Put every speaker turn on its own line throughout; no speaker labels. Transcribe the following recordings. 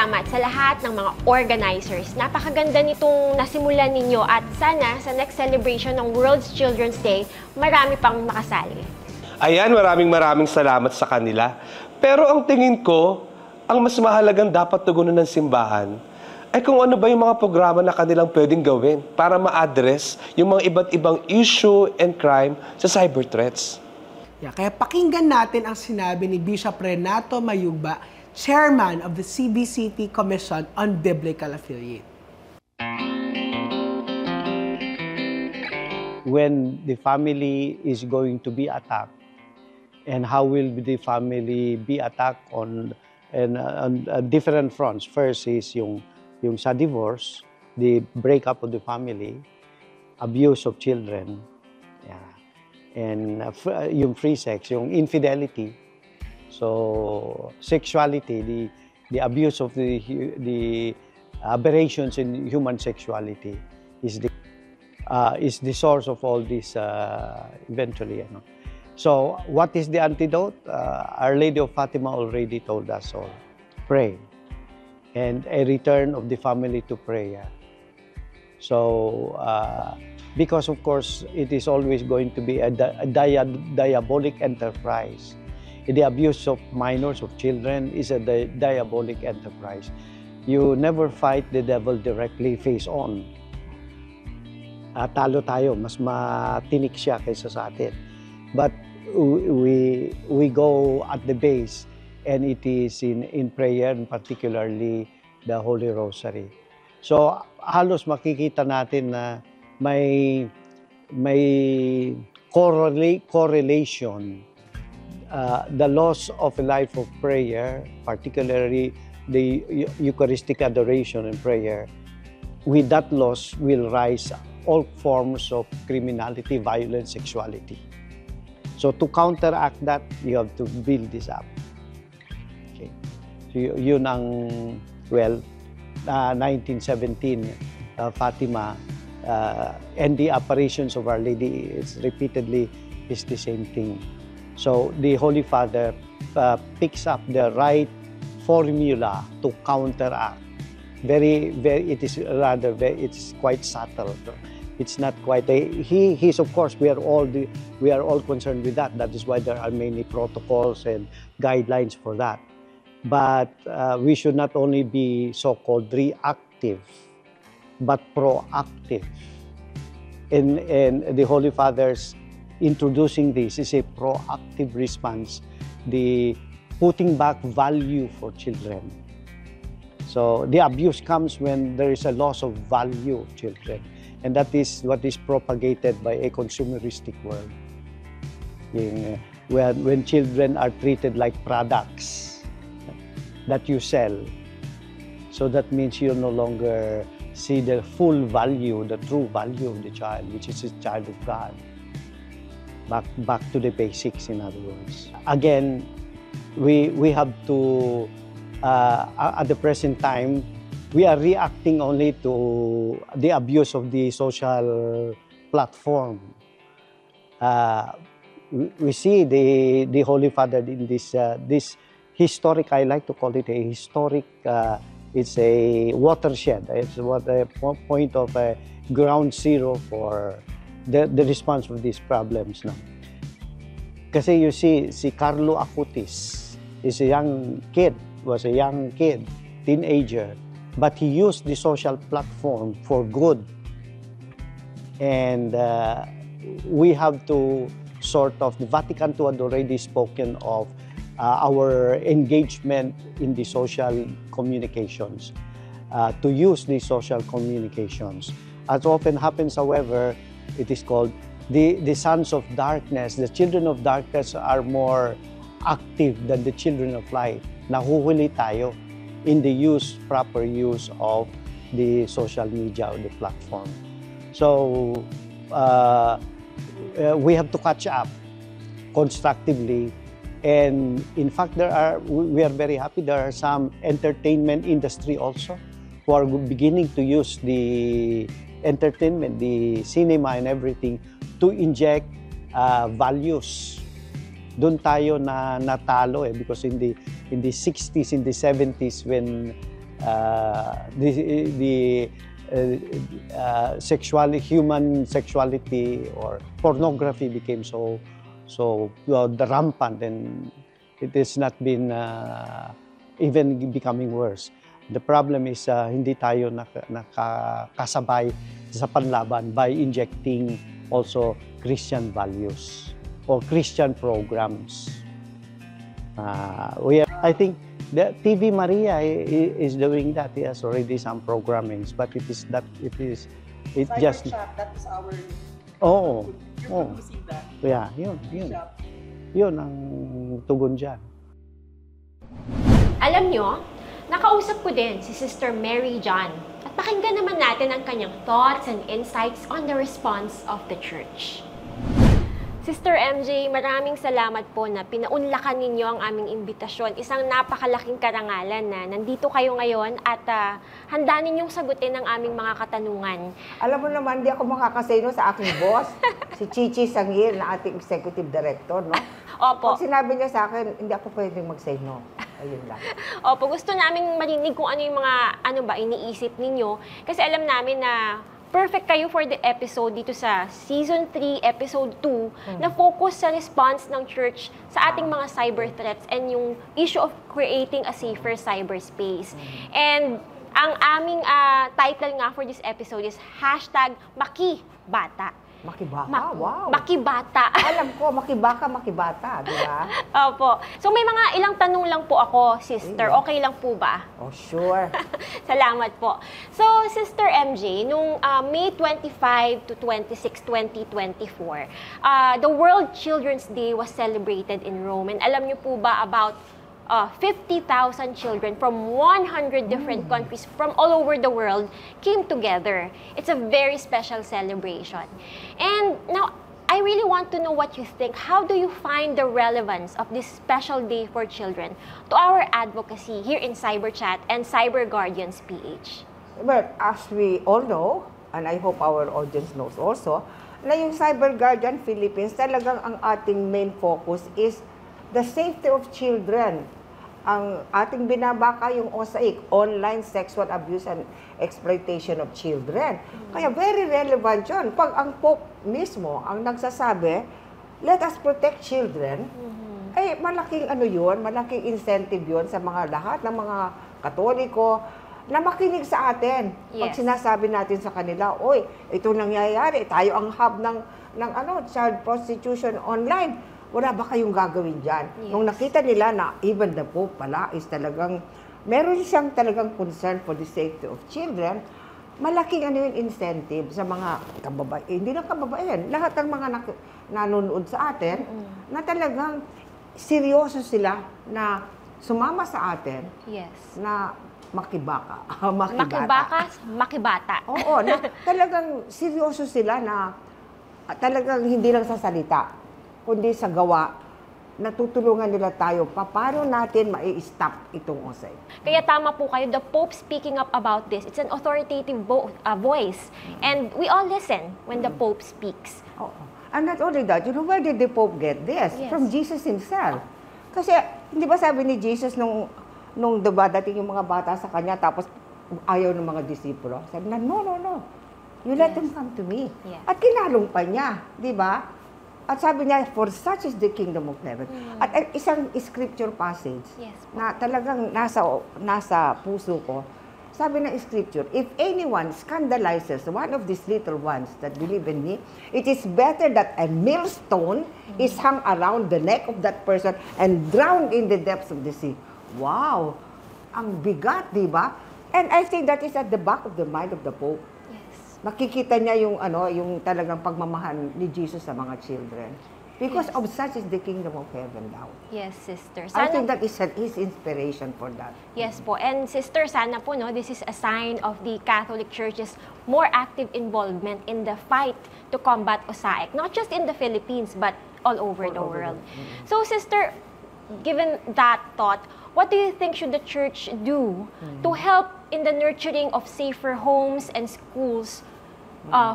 salamat sa lahat ng mga organizers. Napakaganda nitong nasimulan ninyo at sana sa next celebration ng World's Children's Day, marami pang makasali.
Ayan, maraming salamat sa kanila. Pero ang tingin ko, ang mas mahalagang dapat tugunan ng simbahan ay kung ano ba yung mga programa na kanilang pwedeng gawin para ma-address yung mga iba't ibang issue and crime sa cyber threats.
Kaya pakinggan natin ang sinabi ni Bishop Renato Mayugba, Chairman of the CBCP Commission on Biblical Affiliate.
When the family is going to be attacked, and how will the family be attacked on different fronts. First is yung sa divorce, the breakup of the family, abuse of children, and yung free sex, yung infidelity. So sexuality, the abuse of the aberrations in human sexuality is the source of all this eventually. So what is the antidote? Our Lady of Fatima already told us all. Pray. And a return of the family to prayer. So, because of course, it is always going to be a diabolic enterprise. The abuse of minors, of children, is a diabolic enterprise. You never fight the devil directly face on. Talo tayo, mas matinik siya kaysa sa atin. But we go at the base, and it is in prayer, and particularly the Holy Rosary. So halos makikita natin na may correlation, the loss of a life of prayer, particularly the Eucharistic adoration and prayer. With that loss will rise all forms of criminality, violence, sexuality. So to counteract that, you have to build this up. Okay. So yun ang, 1917, Fatima, and the apparitions of Our Lady is repeatedly is the same thing. So the Holy Father picks up the right formula to counteract. It's quite subtle. It's not quite he's of course we are all concerned with that. That is why there are many protocols and guidelines for that. But we should not only be so-called reactive, but proactive. And the Holy Father's introducing this is a proactive response, the putting back value for children. So the abuse comes when there is a loss of value of children. And that is what is propagated by a consumeristic world. When children are treated like products that you sell. So that means you no longer see the full value, the true value of the child, which is a child of God. Back to the basics, in other words. Again, we have to, at the present time, we are reacting only to the abuse of the social platform. We see the Holy Father in this historic, I like to call it a historic, it's a watershed. It's a point of a ground zero for the response of these problems. No? Kasi you see, si Carlo Acutis is was a young kid, teenager, but he used the social platform for good. And we have to the Vatican II had already spoken of our engagement in the social communications, to use the social communications. As often happens, however, it is called the sons of darkness. The children of darkness are more active than the children of light. Nahuhuli tayo in the proper use of the social media or the platform. So we have to catch up constructively. And in fact, we are very happy, there are some entertainment industry also who are beginning to use the entertainment, the cinema and everything to inject values. Doon tayo na natalo because in the 60s, in the 70s, when human sexuality or pornography became so rampant, and it has not been even becoming worse. The problem is hindi tayo nakakasabay sa panlaban by injecting also Christian values or Christian programs. I think the TV Maria is doing that. He has already some programmings, but it just
That is our...
Oo.
You're producing that.
Yeah, yun ang tugon dyan.
Alam nyo, nakausap ko din si Sister Mary John at pakinggan naman natin ang kanyang thoughts and insights on the response of the church. Sister MJ, maraming salamat po na pinaunlakan ninyo ang aming imbitasyon. Isang napakalaking karangalan na nandito kayo ngayon at handa ninyong sagutin ang aming mga katanungan.
Alam mo naman, di ako makakasay no sa aking boss, si Chichi Sangil, na ating executive director, no?
Opo.
Pag sinabi niya sa akin, hindi ako pwedeng mag-say no. Ayun lang.
Opo, gusto namin marinig kung ano yung mga, iniisip ninyo. Kasi alam namin na perfect kayo for the episode dito sa Season 3, Episode 2, na focus sa response ng church sa ating mga cyber threats and yung issue of creating a safer cyberspace. And ang aming title nga for this episode is #Makibata.
Makibaka? Wow.
Makibata.
Alam ko, makibaka, di ba?
Opo. So may mga ilang tanong lang po ako, sister. Okay lang po ba?
Oh, sure.
Salamat po. So, Sister MJ, nung May 25 to 26, 2024, the World Children's Day was celebrated in Rome. And alam niyo po ba about 50,000 children from 100 different countries from all over the world came together. It's a very special celebration. And now, I really want to know what you think. How do you find the relevance of this special day for children to our advocacy here in CyberChat and Cyber Guardians PH?
Well, as we all know, and I hope our audience knows also, na yung Cyber Guardian Philippines, talagang ang ating main focus is the safety of children. Ang ating binabaka yung OSAIC, Online Sexual Abuse and Exploitation of Children. Kaya very relevant yun. Pag ang Pope mismo ang nagsasabi, let us protect children, eh malaking malaking incentive yun sa mga lahat ng mga Katoliko na makinig sa atin. Pag sinasabi natin sa kanila, oy, ito nangyayari, tayo ang hub ng child prostitution online. Wala ba kayong gagawin dyan?
Yes.
Nung nakita nila na even the Pope pala is talagang, meron siyang talagang concern for the safety of children, malaking yung incentive sa mga kababayan, hindi lang kababayan, lahat ng mga nanonood sa atin, na talagang seryoso sila na sumama sa atin, na makibaka.
Makibata.
Oo, na talagang seryoso sila na talagang hindi lang sa salita, kundi sa gawa, natutulungan nila tayo paano natin mai-stop itong OSAIC.
Kaya tama po kayo, the Pope speaking up about this, it's an authoritative voice. And we all listen when the Pope speaks.
Oh. And not only that, you know, where did the Pope get this?
Yes.
From Jesus himself. Kasi, hindi ba sabi ni Jesus nung dadating yung mga bata sa kanya, tapos ayaw ng mga disipulo? Sabi na, no. You let them come to me.
Yes.
At kinalong pa niya, di ba? At sabi niya, for such is the kingdom of heaven. At isang scripture passage na talagang nasa puso ko, sabi ng scripture, if anyone scandalizes one of these little ones that believe in me, it is better that a millstone is hung around the neck of that person and drowned in the depths of the sea. Wow! Ang bigat, di ba? And I think that is at the back of the mind of the Pope. Makikita niya yung talagang pagmamahal ni Jesus sa mga children. Because of such is the kingdom of heaven now.
Yes, sister.
I think that is his inspiration for that.
Yes po. And sister, sana po, this is a sign of the Catholic Church's more active involvement in the fight to combat OSAIC. Not just in the Philippines, but all over the world. So, sister, given that thought, what do you think should the church do to help in the nurturing of safer homes and schools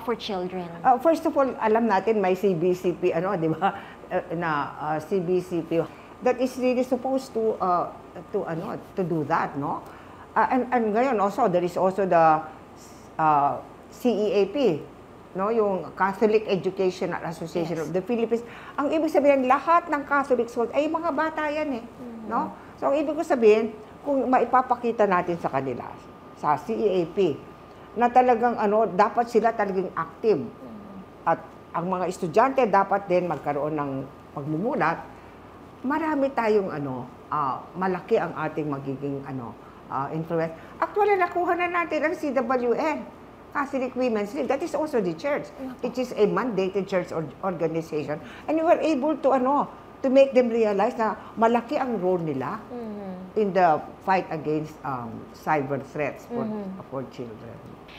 for children?
First of all, alam natin may CBCP, di ba? CBCP that is really supposed to do that, no? And ngayon also, there is also the CEAP, no, yung Catholic Educational Association of the Philippines. Ang ibig sabihin, lahat ng Catholic schools ay mga bata yan eh, no? So ang ibig ko sabihin, kung maipapakita natin sa kanila sa CEAP na talagang dapat sila talagang active. At ang mga estudyante dapat din magkaroon ng pagmumulat. Marami tayong malaki ang ating magiging influence. Actually, nakuha na natin ang CWN. Catholic Women's League, that is also the church. It is a mandated church organization. And we were able to make them realize na malaki ang role nila in the fight against cyber threats for children.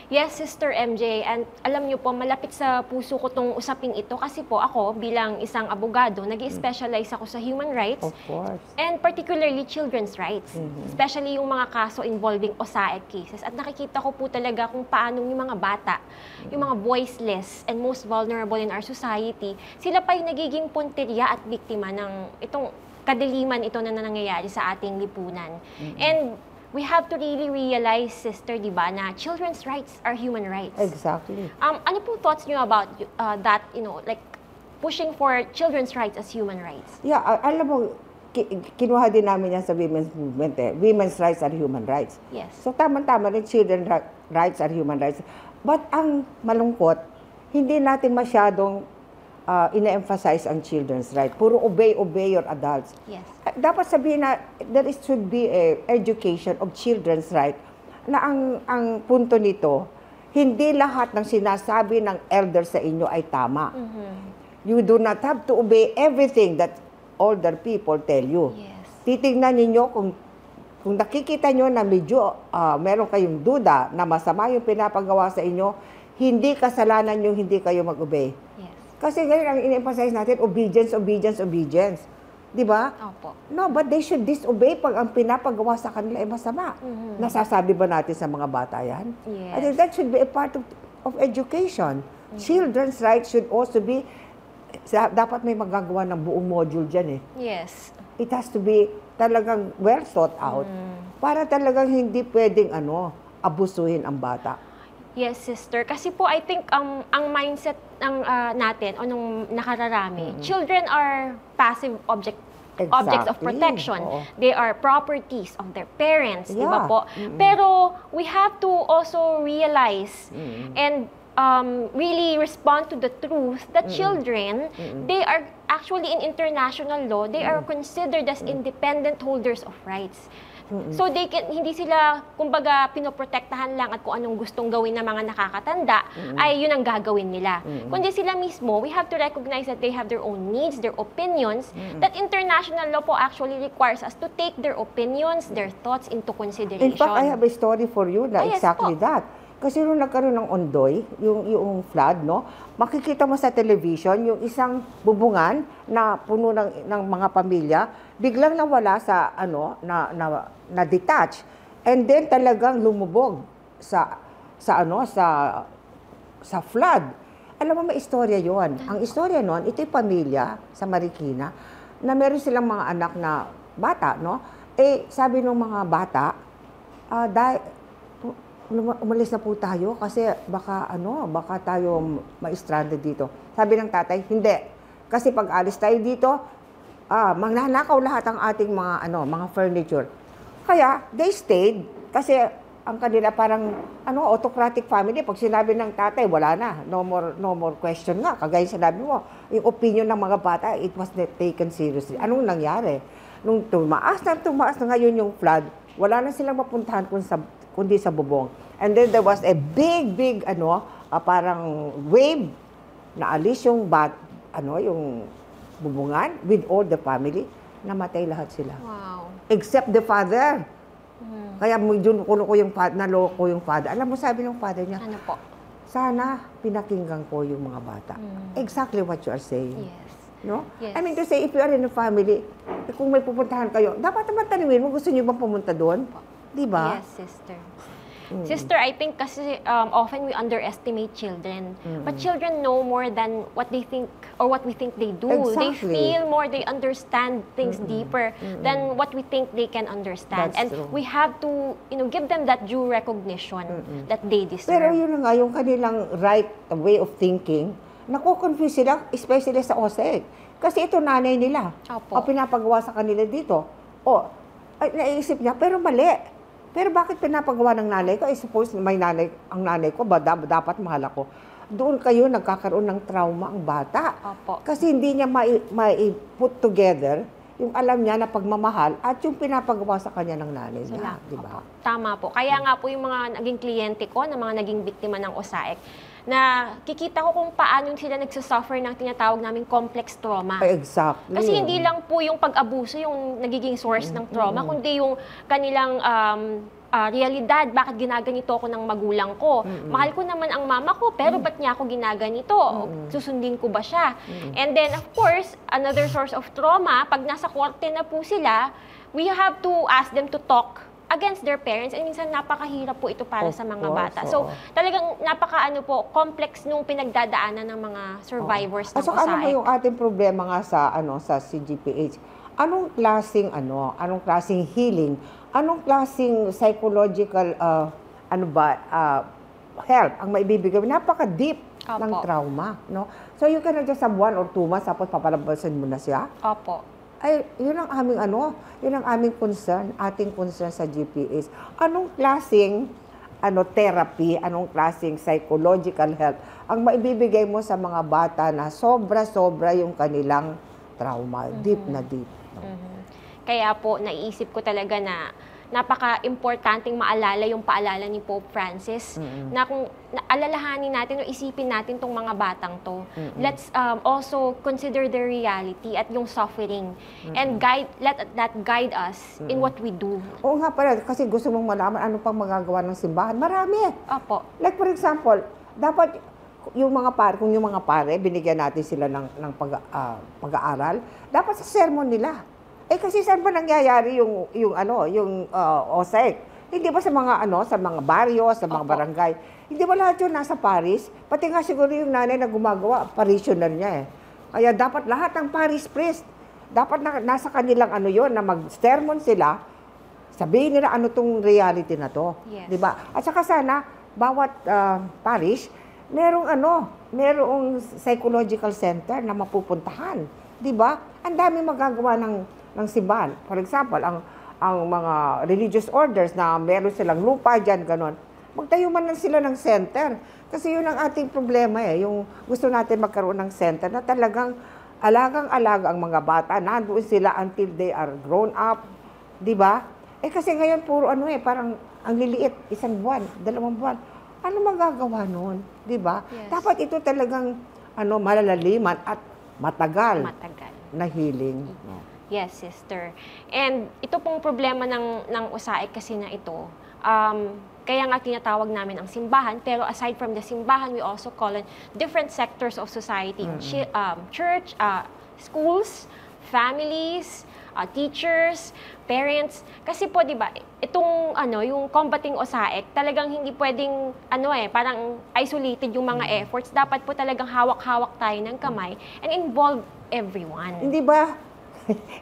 Yes, Sister MJ, and alam niyo po, malapit sa puso ko tong usaping ito kasi po ako bilang isang abogado, nag-specialize ako sa human rights.
Of course.
And particularly children's rights, especially yung mga kaso involving OSAED cases. At nakikita ko po talaga kung paano yung mga bata, yung mga voiceless and most vulnerable in our society, sila pa yung nagiging punteriya at biktima ng itong kadiliman ito na nangyayari sa ating lipunan. And we have to really realize, sister, di ba, na children's rights are human rights.
Exactly.
Ano po thoughts niyo about that, like pushing for children's rights as human rights?
Yeah, alam mo, kinuha din namin yan sa women's movement eh. Women's rights are human rights.
Yes.
So tama-tama rin, children's rights are human rights. But ang malungkot, hindi natin masyadong ina-emphasize ang children's rights. Puro obey your adults.
Yes.
Dapat sabihin na should be a education of children's rights na ang punto nito, hindi lahat ng sinasabi ng elder sa inyo ay tama. You do not have to obey everything that older people tell you.
Yes.
Titingnan ninyo kung nakikita nyo na medyo meron kayong duda na masama yung pinapagawa sa inyo, hindi kasalanan yung hindi kayo mag-obey.
Yes.
Kasi ngayon ang in-emphasize natin, obedience. Di ba?
Opo.
No, but they should disobey pag ang pinapagawa sa kanila ay masama. Nasasabi ba natin sa mga bata yan?
Yes.
I think that should be a part of education. Children's rights should also be, dapat may magagawa ng buong module dyan eh.
Yes.
It has to be talagang well thought out para talagang hindi pwedeng abusuhin ang bata.
Yes, sister. Kasi po, I think ang mindset ng natin o nung nakararami, children are passive objects of
Exactly.
protection.
Oo.
They are properties of their parents, di ba
Yeah.
po? Pero we have to also realize and really respond to the truth that children, they are actually in international law, they are considered as independent holders of rights. So hindi sila kumbaga pinoprotektahan lang at kung anong gustong gawin ng mga nakakatanda ay yun ang gagawin nila. Kundi sila mismo, we have to recognize that they have their own needs, their opinions, that international law po actually requires us to take their opinions, their thoughts into consideration.
In fact, I have a story for you na
Yes
exactly
po.
that. Kasi nung nagkaroon ng Ondoy, yung flood, no, makikita mo sa television yung isang bubungan na puno ng mga pamilya, biglang nawala sa na detach. And then talagang lumubog sa flood. Alam mo, may istorya yon. Ang istorya noon, ito'y pamilya sa Marikina na meron silang mga anak na bata, no? Eh, sabi ng mga bata, umalis na po tayo kasi baka tayo ma-stranded dito. Sabi ng tatay, hindi. Kasi pag alis tayo dito, magnanakaw lahat ang ating mga furniture. Kaya they stayed kasi ang kanila parang autocratic family. Pag sinabi ng tatay, wala na. No more question nga. Kagaya sinabi mo, yung opinion ng mga bata, it was not taken seriously. Anong nangyari? Nung tumaas na ngayon yung flood, wala na silang mapuntahan kundi sa bubong. And then there was a big parang wave na alis yung yung bubungan with all the family, namatay lahat sila.
Wow.
Except the father. Kaya naloko yung father. Alam mo, sabi ng father niya,
Ano po?
sana pinakinggan ko yung mga bata. Exactly what you are saying.
Yes.
No?
Yes.
I mean to say, if you are in a family, kung may pupuntahan kayo, dapat naman tanungin mo, gusto niyo bang pumunta doon? Di ba?
Yes, sister. Sister, I think kasi often we underestimate children. But children know more than what they think or what we think they do. They
Exactly.
feel more, they understand things deeper than what we think they can understand.
That's
And
true.
we have to, give them that due recognition that they deserve.
Pero yun na nga, yung kanilang right way of thinking, naku-confuse sila, especially sa OSEC. Kasi ito nanay nila.
Opo.
O pinapagawa sa kanila dito. O, ay, naiisip niya, pero mali. Pero bakit pinapagawa ng nanay ko? I suppose may nanay, ang nanay ko, dapat mahal ako. Doon kayo nagkakaroon ng trauma ang bata.
Opo.
Kasi hindi niya mai-put together yung alam niya na pagmamahal at yung pinapagawa sa kanya ng nanay niya. Di ba?
Tama po. Kaya nga po yung mga naging kliyente ko, na mga naging biktima ng OSAEC, na kikita ko kung paano sila nagsasuffer ng tinatawag naming complex trauma.
Exactly.
Kasi hindi lang po yung pag-abuso yung nagiging source ng trauma, kundi yung kanilang realidad, bakit ginaganito ako ng magulang ko. Mahal ko naman ang mama ko, pero ba't niya ako ginaganito? Susundin ko ba siya? And then, of course, another source of trauma, pag nasa korte na po sila, we have to ask them to talk against their parents, and minsan napakahirap po ito para
Of
sa mga
course,
bata.
oo.
So, talagang complex nung pinagdadaanan ng mga survivors ng
At saka ano mo
OSAEC.
yung ating problema nga sa CGPH? Anong klaseng healing? Anong klaseng psychological help ang maibibigay? Napaka-deep
Opo.
ng trauma, no? So you cannot just have 1 or 2 months tapos papalabasan mo na siya.
Opo.
Ay, yun ang aming concern, ating concern sa GPH. Anong klaseng therapy, anong klaseng psychological help ang maibibigay mo sa mga bata na sobra-sobra yung kanilang trauma, deep na deep. No?
Kaya po, naiisip ko talaga na napaka-importanting maalala yung paalala ni Pope Francis na kung alalahanin natin o isipin natin tong mga batang to, let's also consider the reality at yung suffering and let that guide us in what we do.
Oo nga pala, kasi gusto mong malaman ano pang magagawa ng simbahan. Marami.
Opo.
Like for example, dapat yung mga pare, binigyan natin sila ng pag-aaral, dapat sa sermon nila. Kasi saan ba nangyayari yung OSEC? Hindi ba sa mga baryo, sa mga barangay? Hindi ba lahat yun nasa parish? Pati nga siguro yung nanay na gumagawa, parishioner niya eh. Kaya dapat lahat ng parish priest, dapat nasa kanilang na mag-sermon sila, sabihin nila ano tong reality na to.
Yes.
Di ba? At saka sana, bawat parish, merong psychological center na mapupuntahan. Di ba? Ang dami magagawa ng simbahan. For example, ang mga religious orders na meron silang lupa dyan, ganon. Magtayo man lang sila ng center. Kasi yun ang ating problema eh. Yung gusto natin magkaroon ng center na talagang alagang-alaga ang mga bata. Nandoon sila until they are grown up. Di ba? Kasi ngayon puro parang ang liliit. 1 buwan, 2 buwan. Ano magagawa nun? Di ba?
Yes.
Dapat ito talagang malalaliman at matagal na healing. No?
Yes, sister. And ito pong problema ng OSAEC kasi na ito, kaya nga tinatawag namin ang simbahan, pero aside from the simbahan, we also call it different sectors of society. Church, schools, families, teachers, parents. Kasi po, di ba, itong yung combating OSAEC, talagang hindi pwedeng parang isolated yung mga efforts. Dapat po talagang hawak-hawak tayo ng kamay and involve everyone.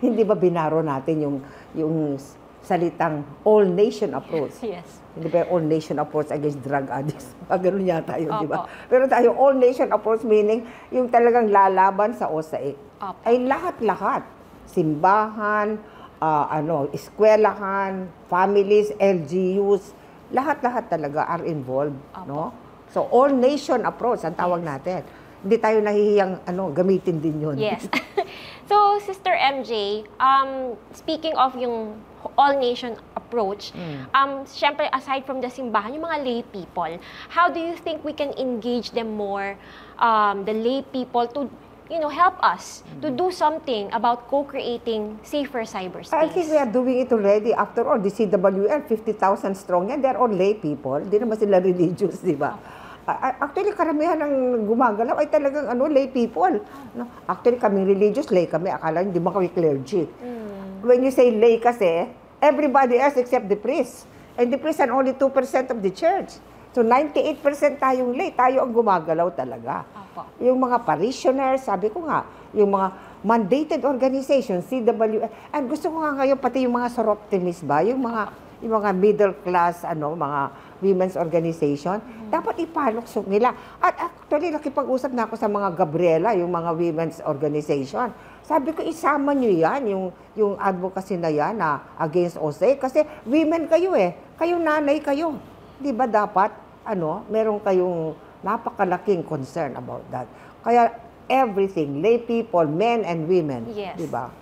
Hindi ba binaro natin yung salitang all-nation approach?
Yes.
Hindi ba all-nation approach against drug addicts? Ganun yata yun, di ba?
Opo.
Pero tayo, all-nation approach meaning yung talagang lalaban sa OSAIC.
Opo.
Ay lahat-lahat. Simbahan, eskwelahan, families, LGUs, lahat-lahat talaga are involved.
Opo.
No? So, all-nation approach, ang tawag natin. Hindi tayo nahihiyang gamitin din yun.
Yes. So, Sister MJ, speaking of yung all-nation approach, syempre, aside from the simbahan, yung mga lay people, how do you think we can engage them more, the lay people, to help us to do something about co-creating safer cyberspace?
I think we are doing it already. After all, the CWL, 50,000 strong yan. They're all lay people. Hindi naman sila religious, di ba? Actually, karamihan ng gumagalaw ay talagang lay people. No? Actually, kami religious, lay kami. Akala hindi ba kami clergy. When you say lay kasi, everybody else except the priest. And the priest and only 2% of the church. So 98% tayong lay. Tayo ang gumagalaw talaga.
Opo.
Yung mga parishioners, sabi ko nga, yung mga mandated organizations, CWF, and gusto ko nga ngayon, pati yung mga soroptimist ba, yung mga middle class, mga women's organization, dapat ipaluksok nila. At actually, nakipag-usap na ako sa mga Gabriela, yung mga women's organization. Sabi ko, isama nyo yan, yung advocacy na yan na against OSE, kasi women kayo kayo nanay kayo. Di ba dapat, meron kayong napakalaking concern about that. Kaya everything, lay people, men and women,
Yes.
di ba?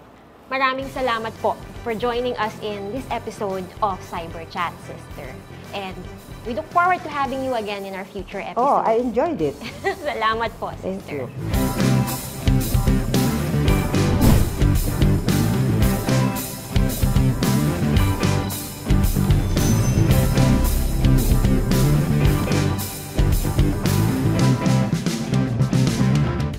Maraming salamat po for joining us in this episode of Cyber Chat, Sister. And we look forward to having you again in our future episodes.
Oh, I enjoyed it.
Salamat po,
Thank
Sister.
you.